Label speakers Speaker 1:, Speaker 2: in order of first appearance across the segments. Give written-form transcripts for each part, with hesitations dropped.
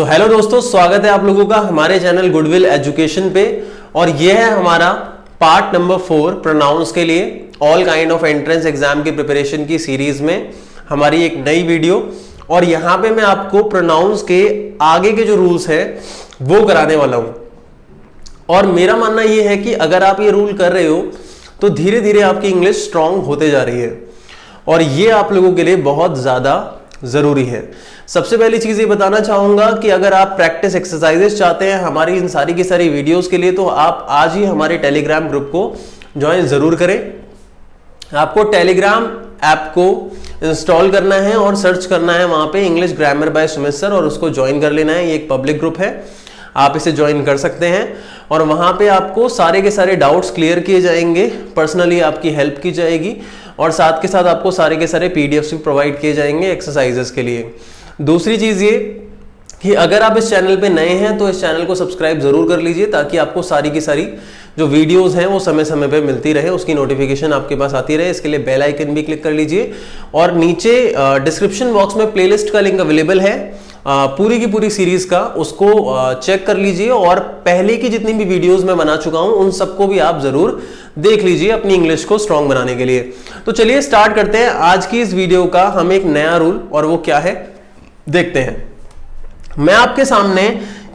Speaker 1: तो हेलो दोस्तों, स्वागत है आप लोगों का हमारे चैनल गुडविल एजुकेशन पे। और ये है हमारा पार्ट नंबर 4 प्रोनाउंस के लिए all kind of entrance exam की प्रिपरेशन की सीरीज में हमारी एक नई वीडियो। और यहां पे मैं आपको प्रोनाउंस के आगे के जो रूल्स है वो कराने वाला हूं। और मेरा मानना यह है कि अगर आप ये रूल कर रहे हो तो धीरे धीरे आपकी इंग्लिश स्ट्रांग होते जा रही है और ये आप लोगों के लिए बहुत ज्यादा जरूरी है। सबसे पहली चीज ये बताना चाहूंगा कि अगर आप प्रैक्टिस एक्सरसाइजेस चाहते हैं हमारी इन सारी की सारी वीडियोस के लिए, तो आप आज ही हमारे टेलीग्राम ग्रुप को ज्वाइन जरूर करें। आपको टेलीग्राम ऐप को इंस्टॉल करना है और सर्च करना है वहां पे English grammar bye Sumit sir और उसको ज्वाइन कर लेना है। ये एक पब्लिक ग्रुप है, आप इसे ज्वाइन कर सकते हैं और वहां पे आपको सारे के सारे डाउट्स क्लियर किए जाएंगे, पर्सनली आपकी हेल्प की जाएगी और साथ के साथ आपको सारे के सारे पीडीएफ्स भी प्रोवाइड किए जाएंगे एक्सरसाइजेस के लिए। दूसरी चीज ये कि अगर आप इस चैनल पे नए हैं तो इस चैनल को सब्सक्राइब जरूर कर लीजिए ताकि आपको सारी की सारी जो वीडियोस हैं वो समय समय पे मिलती रहे, उसकी नोटिफिकेशन आपके पास आती रहे। इसके लिए बेल आइकन भी क्लिक कर लीजिए और नीचे डिस्क्रिप्शन बॉक्स में प्लेलिस्ट का लिंक अवेलेबल है पूरी की पूरी सीरीज का, उसको चेक कर लीजिए और पहले की जितनी भी वीडियोस मैं बना चुका हूं उन सबको भी आप जरूर देख लीजिए अपनी इंग्लिश को स्ट्रांग बनाने के लिए। तो चलिए स्टार्ट करते हैं आज की इस वीडियो का। हम एक नया रूल और वो क्या है देखते हैं। मैं आपके सामने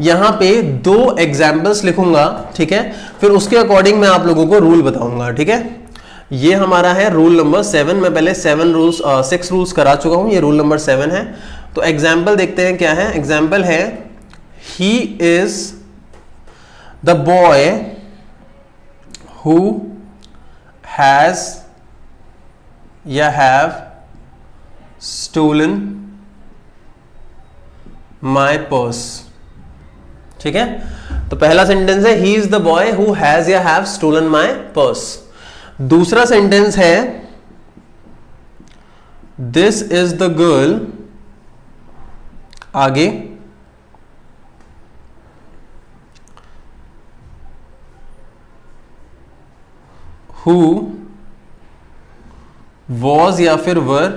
Speaker 1: यहां पे 2 एग्जाम्पल्स लिखूंगा, ठीक है, फिर उसके अकॉर्डिंग मैं आप लोगों को रूल बताऊंगा, ठीक है। ये हमारा है रूल नंबर 7। मैं पहले 6 रूल्स करा चुका हूं, ये रूल नंबर 7 है। तो एग्जाम्पल देखते हैं क्या है। एग्जाम्पल है he is the boy who has या हैव स्टोलन माई पर्स, ठीक है। तो पहला सेंटेंस है he is the boy who has या हैव स्टोलन माई पर्स। दूसरा सेंटेंस है दिस इज द गर्ल, आगे हु वॉज या फिर वर,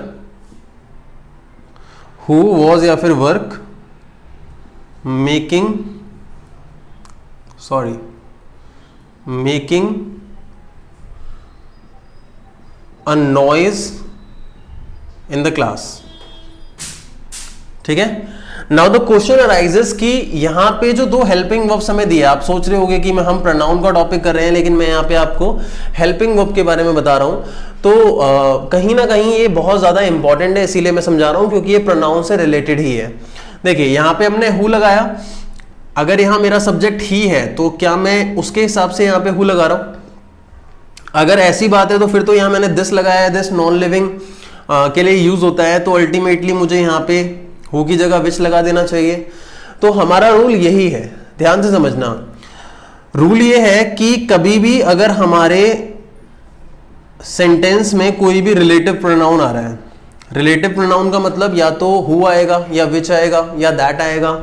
Speaker 1: हु वॉज या फिर work making a noise in the class, ठीक है। नाउ द क्वेश्चन अराइजेस कि यहां पे जो 2 हेल्पिंग वर्ब्स हमें दिए, आप सोच रहे होंगे कि हम प्रोनाउन का टॉपिक कर रहे हैं लेकिन मैं यहां पे आपको हेल्पिंग वर्ब के बारे में बता रहा हूं। तो कहीं ना कहीं ये बहुत ज्यादा इंपॉर्टेंट है, इसीलिए मैं समझा रहा हूं क्योंकि ये प्रोनाउन से रिलेटेड ही है। देखिए यहां पे हमने हु लगाया, अगर यहां मेरा सब्जेक्ट ही है तो क्या मैं उसके हिसाब से यहां पे हु लगा रहा हूं। अगर ऐसी बात है तो फिर तो यहां मैंने दिस लगाया है, दिस नॉन लिविंग के लिए यूज होता है, तो अल्टीमेटली मुझे यहां पे हु की जगह विच लगा देना चाहिए। तो हमारा रूल यही है, ध्यान से समझना। रूल ये है कि कभी भी अगर हमारे सेंटेंस में कोई भी रिलेटिव प्रोनाउन आ रहा है, रिलेटिव प्रोनाउन का मतलब या तो हु आएगा या विच आएगा या दैट आएगा,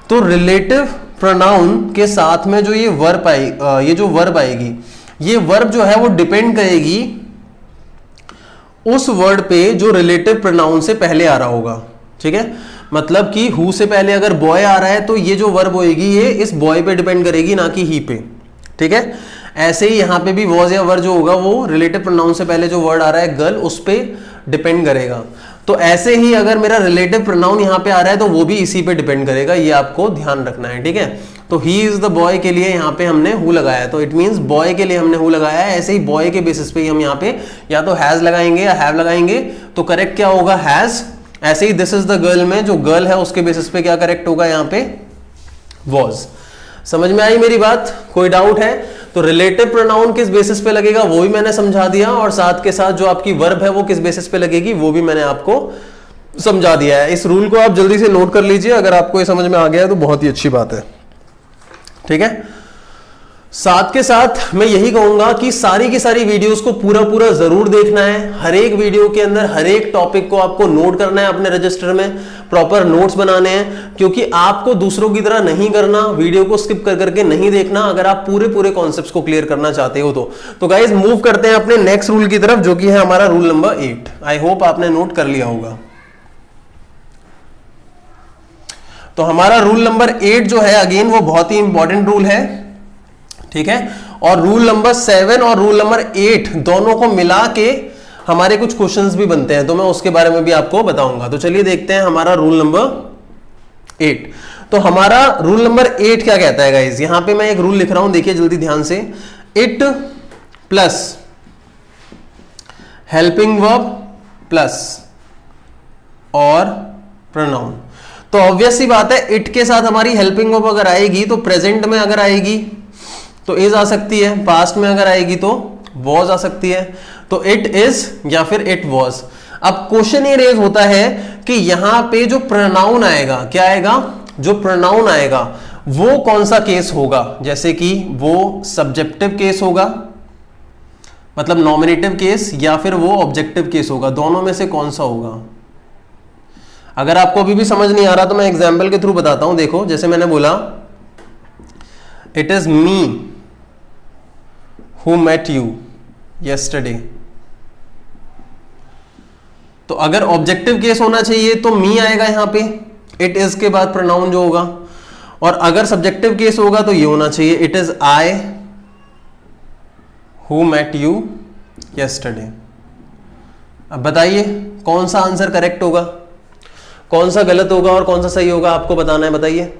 Speaker 1: तो रिलेटिव प्रोनाउन के साथ में जो ये वर्ब आएगी, ये वर्ब जो है वो डिपेंड करेगी उस वर्ड पे जो रिलेटिव प्रोनाउन से पहले आ रहा होगा, ठीक है। मतलब कि हु से पहले अगर बॉय आ रहा है तो ये जो वर्ब होएगी ये इस बॉय पे डिपेंड करेगी, ना कि ही पे, ठीक है। ऐसे ही यहां पे भी वॉज या वर जो होगा वो रिलेटिव प्रोनाउन से पहले जो वर्ड आ रहा है गर्ल, उस पे डिपेंड करेगा। तो ऐसे ही अगर मेरा रिलेटिव प्रोनाउन यहां पे आ रहा है तो वो भी इसी पे डिपेंड करेगा, ये आपको ध्यान रखना है, ठीक है। तो ही इज द बॉय के लिए यहां पे हमने हु लगाया, तो इट मींस बॉय के लिए हमने हु लगाया है। ऐसे ही बॉय के बेसिस पे हम यहां पे या तो हैज लगाएंगे या हैव लगाएंगे, तो करेक्ट क्या होगा हैज। ऐसे ही दिस इज द गर्ल में जो गर्ल है उसके बेसिस पे क्या करेक्ट होगा यहां पे वॉज। समझ में आई मेरी बात, कोई डाउट है? तो रिलेटिव प्रोनाउन किस बेसिस पे लगेगा वो भी मैंने समझा दिया और साथ के साथ जो आपकी वर्ब है वो किस बेसिस पे लगेगी वो भी मैंने आपको समझा दिया है। इस रूल को आप जल्दी से नोट कर लीजिए, अगर आपको ये समझ में आ गया है तो बहुत ही अच्छी बात है, ठीक है। साथ के साथ मैं यही कहूंगा कि सारी की सारी वीडियोस को पूरा जरूर देखना है। हर एक वीडियो के अंदर हर एक टॉपिक को आपको नोट करना है, अपने रजिस्टर में प्रॉपर नोट्स बनाने हैं, क्योंकि आपको दूसरों की तरह नहीं करना, वीडियो को स्किप कर करके नहीं देखना अगर आप पूरे कॉन्सेप्ट्स को क्लियर करना चाहते हो तो गाइस मूव करते हैं अपने नेक्स्ट रूल की तरफ, जो कि है हमारा रूल नंबर 8। आई होप आपने नोट कर लिया होगा। तो हमारा रूल नंबर 8 जो है अगेन वो बहुत ही इंपॉर्टेंट रूल है, ठीक है। और रूल नंबर 7 और रूल नंबर 8 दोनों को मिला के हमारे कुछ क्वेश्चंस भी बनते हैं, तो मैं उसके बारे में भी आपको बताऊंगा। तो चलिए देखते हैं हमारा रूल नंबर 8। तो हमारा रूल नंबर 8 क्या कहता है गाइस, यहां पे मैं एक रूल लिख रहा हूं, देखिए जल्दी ध्यान से। It plus helping verb plus और प्रोनाउन। तो ऑब्वियस सी बात है, इट के साथ हमारी हेल्पिंग वर्ब अगर आएगी तो प्रेजेंट में अगर आएगी तो इज आ सकती है, पास्ट में अगर आएगी तो वॉज आ सकती है। तो इट इज या फिर इट वॉज। अब क्वेश्चन ये रेज होता है कि यहां पे जो प्रोनाउन आएगा, क्या आएगा, जो प्रोनाउन आएगा वो कौन सा केस होगा। जैसे कि वो सब्जेक्टिव केस होगा, मतलब नॉमिनेटिव केस, या फिर वो ऑब्जेक्टिव केस होगा, दोनों में से कौन सा होगा। अगर आपको अभी भी समझ नहीं आ रहा तो मैं एग्जाम्पल के थ्रू बताता हूं। देखो जैसे मैंने बोला it is me who met you yesterday, तो अगर ऑब्जेक्टिव केस होना चाहिए तो मी आएगा यहां पे, इट इज के बाद प्रोनाउन जो होगा। और अगर सब्जेक्टिव केस होगा तो ये होना चाहिए it is I who met you yesterday। अब बताइए कौन सा आंसर करेक्ट होगा, कौन सा गलत होगा और कौन सा सही होगा, आपको बताना है, बताइए।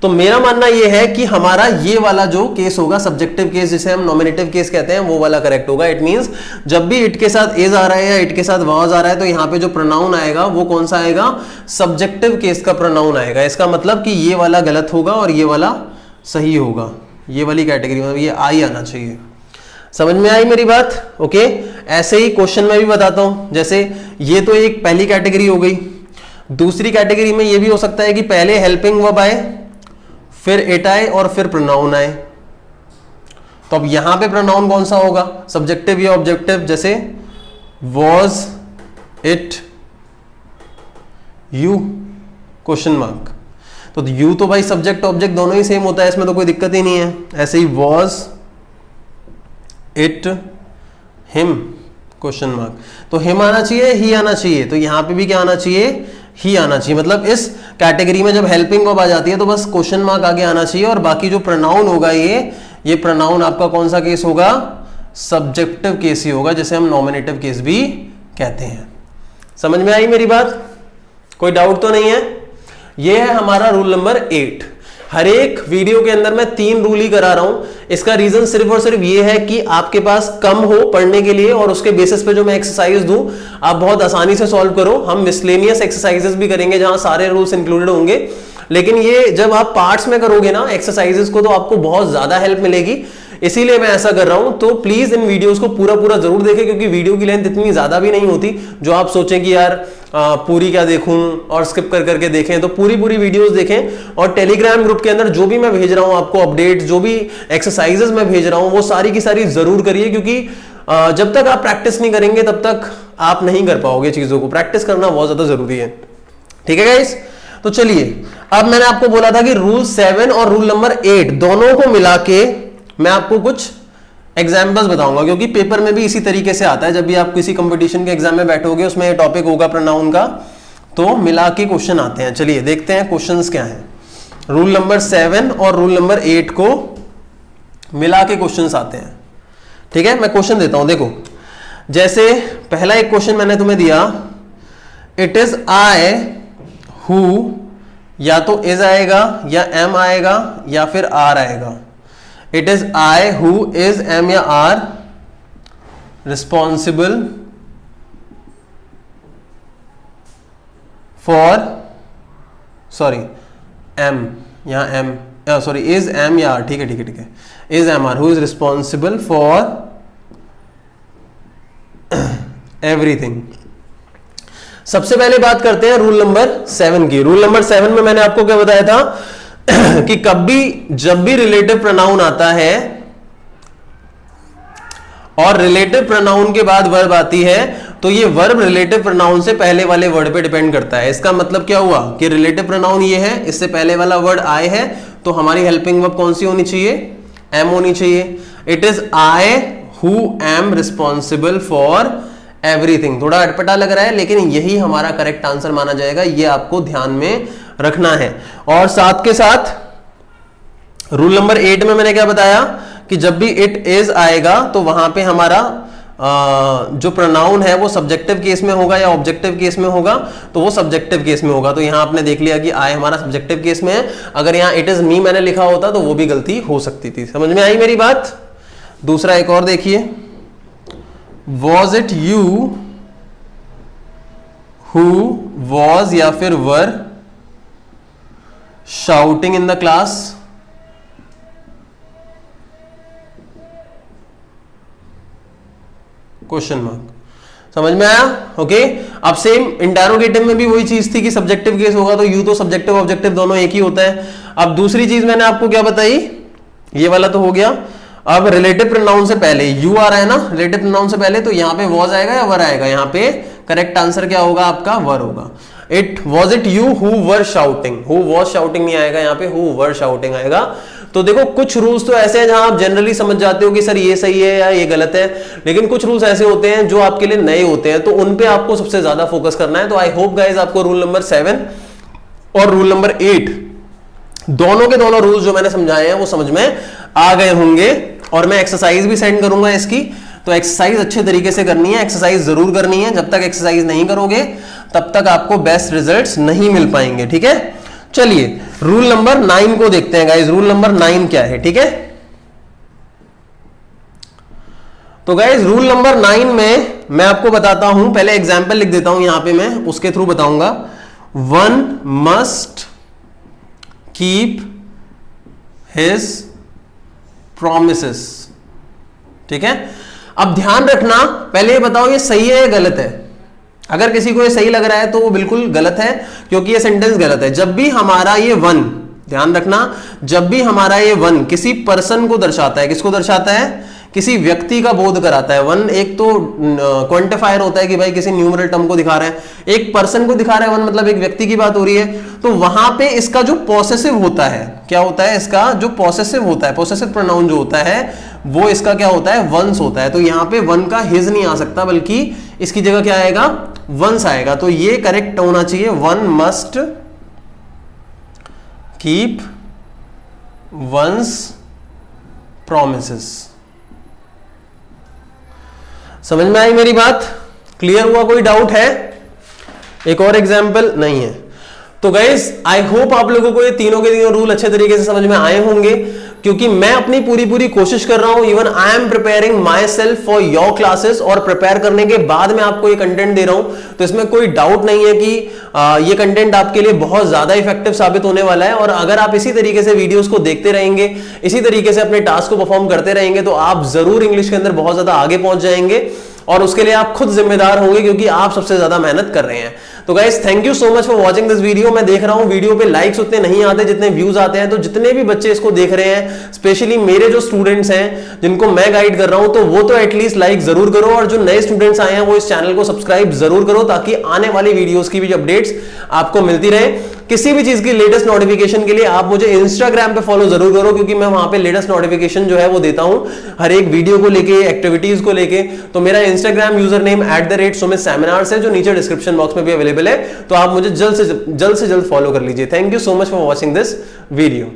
Speaker 1: तो मेरा मानना यह है कि हमारा ये वाला जो केस होगा, सब्जेक्टिव केस जिसे हम नॉमिनेटिव केस कहते हैं, वो वाला करेक्ट होगा। इट मींस जब भी इट के साथ इज आ रहा है या इट के साथ वाज आ रहा है तो यहां पे जो प्रोनाउन आएगा वो कौन सा आएगा, सब्जेक्टिव केस का प्रोनाउन आएगा। इसका मतलब कि ये वाला गलत होगा और ये वाला सही होगा, ये वाली कैटेगरी में ये आई आना चाहिए। समझ में आई मेरी बात? ओके। ऐसे ही क्वेश्चन में भी बताता हूं, जैसे ये तो एक पहली कैटेगरी हो गई। दूसरी कैटेगरी में ये भी हो सकता है कि पहले हेल्पिंग वर्ब आए, फिर इट आए और फिर प्रोनाउन आए। तो अब यहां पे प्रोनाउन कौन सा होगा, सब्जेक्टिव या ऑब्जेक्टिव। जैसे was it you question mark, तो यू तो भाई सब्जेक्ट ऑब्जेक्ट दोनों ही सेम होता है, इसमें तो कोई दिक्कत ही नहीं है। ऐसे he was it him question mark, तो हिम आना चाहिए, ही आना चाहिए। तो यहां पे भी क्या आना चाहिए, ही आना चाहिए। मतलब इस कैटेगरी में जब हेल्पिंग वर्ब आ जाती है तो बस क्वेश्चन मार्क आगे आना चाहिए, और बाकी जो प्रोनाउन होगा ये प्रोनाउन आपका कौन सा केस होगा, सब्जेक्टिव केस ही होगा, जिसे हम नॉमिनेटिव केस भी कहते हैं। समझ में आई मेरी बात? कोई डाउट तो नहीं है? ये है हमारा रूल नंबर 8। हर एक वीडियो के अंदर मैं 3 रूल ही करा रहा हूं। इसका रीजन सिर्फ और सिर्फ ये है कि आपके पास कम हो पढ़ने के लिए, और उसके बेसिस पे जो मैं एक्सरसाइज दूं आप बहुत आसानी से सॉल्व करो। हम मिसलेनियस एक्सरसाइजेस भी करेंगे जहां सारे रूल्स इंक्लूडेड होंगे, लेकिन ये जब आप पार्ट्स में करोगे ना एक्सरसाइजेस को, तो आपको बहुत ज्यादा हेल्प मिलेगी। इसीलिए मैं ऐसा कर रहा हूं। तो प्लीज इन वीडियोस को पूरा पूरा जरूर देखें, क्योंकि वीडियो की लेंथ इतनी ज्यादा भी नहीं होती जो आप सोचें कि यार पूरी क्या देखूं और स्किप कर करके देखें। तो पूरी वीडियोस देखें, और टेलीग्राम ग्रुप के अंदर जो भी मैं भेज रहा हूं आपको अपडेट, जो भी एक्सरसाइजेस मैं भेज रहा हूं वो सारी की सारी जरूर करिए, क्योंकि जब तक आप प्रैक्टिस नहीं करेंगे तब तक आप नहीं कर पाओगे चीजों को। प्रैक्टिस करना बहुत ज्यादा जरूरी है, ठीक है गाइस? तो चलिए, अब मैंने आपको बोला था कि रूल 7 और रूल नंबर 8 दोनों को मिला के मैं आपको कुछ एग्जाम्पल्स बताऊंगा, क्योंकि पेपर में भी इसी तरीके से आता है। जब भी आप किसी कंपटीशन के एग्जाम में बैठोगे, उसमें टॉपिक होगा प्रोनाउन का, तो मिला के क्वेश्चन आते हैं। चलिए देखते हैं क्वेश्चंस क्या हैं। रूल नंबर 7 और रूल नंबर 8 को मिला के क्वेश्चंस आते हैं, ठीक है? मैं क्वेश्चन देता हूं, देखो। जैसे पहला एक क्वेश्चन मैंने तुम्हें दिया, इट इज आई हु, या तो इज आएगा या एम आएगा या फिर आर आएगा। It is I who is M या R responsible for, sorry M, यहां एम, सॉरी इज एम या आर, ठीक है ठीक है ठीक है, is M R who is responsible for everything. सबसे पहले बात करते हैं रूल नंबर 7 की। रूल नंबर 7 में मैंने आपको क्या बताया था कि जब भी रिलेटिव प्रोनाउन आता है और रिलेटिव प्रोनाउन के बाद वर्ब आती है, तो ये वर्ब रिलेटिव प्रोनाउन से पहले वाले वर्ड पे डिपेंड करता है। इसका मतलब क्या हुआ कि रिलेटिव प्रोनाउन ये है, इससे पहले वाला वर्ड आई है, तो हमारी हेल्पिंग वर्ब कौन सी होनी चाहिए, एम होनी चाहिए। It is I who am responsible for everything. थोड़ा अटपटा लग रहा है, लेकिन यही हमारा करेक्ट आंसर माना जाएगा, ये आपको ध्यान में रखना है। और साथ के साथ रूल नंबर 8 में मैंने क्या बताया कि जब भी इट इज आएगा तो वहां पे हमारा जो प्रोनाउन है वो सब्जेक्टिव केस में होगा या ऑब्जेक्टिव केस में होगा, तो वो सब्जेक्टिव केस में होगा। तो यहां आपने देख लिया कि आई हमारा सब्जेक्टिव केस में है। अगर यहां इट इज मी मैंने लिखा होता तो वो भी गलती हो सकती थी। समझ में आई मेरी बात? दूसरा एक और देखिए, was it you who was या फिर वर shouting in the class? Question mark. समझ में आया? ओके। अब सेम इंटरोगेटिव में भी वही चीज थी कि सब्जेक्टिव केस होगा तो यू तो सब्जेक्टिव ऑब्जेक्टिव दोनों एक ही होता है। अब दूसरी चीज मैंने आपको क्या बताई, ये वाला तो हो गया। अब रिलेटिव प्रोनाउन से पहले यू आ रहा है ना, रिलेटिव प्रोनाउन से पहले, तो यहां पे वॉज आएगा या वर आएगा? यहां पे करेक्ट आंसर क्या होगा आपका? वर होगा। It was it you who were shouting, who was shouting नहीं आएगा, यहां पे हु वर शाउटिंग आएगा। तो देखो कुछ रूल्स तो ऐसे हैं जहां आप जनरली समझ जाते हो कि सर ये सही है या ये गलत है, लेकिन कुछ रूल्स ऐसे होते हैं जो आपके लिए नए होते हैं, तो उन पे आपको सबसे ज्यादा फोकस करना है। तो आई होप गाइज आपको रूल नंबर 7 और रूल नंबर 8 दोनों के दोनों रूल्स जो मैंने समझाए हैं वो समझ में आ गए होंगे। और मैं एक्सरसाइज भी सेंड करूंगा इसकी, तो एक्सरसाइज अच्छे तरीके से करनी है, एक्सरसाइज जरूर करनी है। जब तक एक्सरसाइज नहीं करोगे तब तक आपको बेस्ट रिजल्ट्स नहीं मिल पाएंगे, ठीक है। चलिए रूल नंबर 9 को देखते हैं गाइज। रूल नंबर 9 क्या है, ठीक है। तो गाइज रूल नंबर 9 में मैं आपको बताता हूं, पहले एग्जांपल लिख देता हूं यहां पे, मैं उसके थ्रू बताऊंगा। One must keep his promises, ठीक है। अब ध्यान रखना, पहले ये बताओ ये सही है या गलत है। अगर किसी को ये सही लग रहा है तो वो बिल्कुल गलत है, क्योंकि ये सेंटेंस गलत है। जब भी हमारा ये वन, ध्यान रखना, जब भी हमारा ये वन किसी पर्सन को दर्शाता है, किसको दर्शाता है? किसी व्यक्ति का बोध कराता है। वन एक तो क्वांटिफायर होता है कि भाई किसी न्यूमरल टर्म को दिखा रहा है, एक पर्सन को दिखा रहा है, वन मतलब एक व्यक्ति की बात हो रही है। तो वहां पे इसका जो पॉसेसिव होता है, क्या होता है? इसका जो पॉसेसिव होता है, पॉसेसिव प्रोनाउन जो होता है वो इसका क्या होता है? वंस होता है। तो यहां पे वन का हिज नहीं आ सकता, बल्कि इसकी जगह क्या आएगा? वंस आएगा। तो ये करेक्ट होना चाहिए, one must keep once promises. समझ में आई मेरी बात? क्लियर हुआ? कोई डाउट है? एक और एग्जांपल नहीं है। तो गाइस आई होप आप लोगों को ये तीनों के तीनों रूल अच्छे तरीके से समझ में आए होंगे, क्योंकि मैं अपनी पूरी कोशिश कर रहा हूं। Even I am preparing my self for your classes, और प्रिपेयर करने के बाद मैं आपको ये कंटेंट दे रहा हूं। तो इसमें कोई डाउट नहीं है कि ये कंटेंट आपके लिए बहुत ज्यादा इफेक्टिव साबित होने वाला है। और अगर आप इसी तरीके से वीडियोस को देखते रहेंगे, इसी तरीके से अपने टास्क को परफॉर्म करते रहेंगे, तो आप जरूर इंग्लिश के अंदर बहुत ज्यादा आगे पहुंच जाएंगे। और उसके लिए आप खुद जिम्मेदार होंगे, क्योंकि आप सबसे ज्यादा मेहनत कर रहे हैं। तो guys thank you so much for watching this video. मैं देख रहा हूं वीडियो पे लाइक्स उतने नहीं आते जितने व्यूज आते हैं। तो जितने भी बच्चे इसको देख रहे हैं, स्पेशली मेरे जो स्टूडेंट्स हैं जिनको मैं गाइड कर रहा हूं, तो वो तो एटलीस्ट लाइक जरूर करो। और जो नए स्टूडेंट्स आए हैं वो इस चैनल को सब्सक्राइब जरूर करो, ताकि आने वाली वीडियोस की भी अपडेट्स आपको मिलती रहे। किसी भी चीज की लेटेस्ट नोटिफिकेशन के लिए आप मुझे इंस्टाग्राम पे फॉलो जरूर करो, क्योंकि मैं वहां पे लेटेस्ट नोटिफिकेशन जो है वो देता हूं हर एक वीडियो को लेके, एक्टिविटीज को लेके। तो मेरा Instagram user name @Sumit seminars है, जो नीचे डिस्क्रिप्शन बॉक्स में भी अवेलेबल है। तो आप मुझे जल्द से जल्द फॉलो कर लीजिए। Thank you so much for watching this video.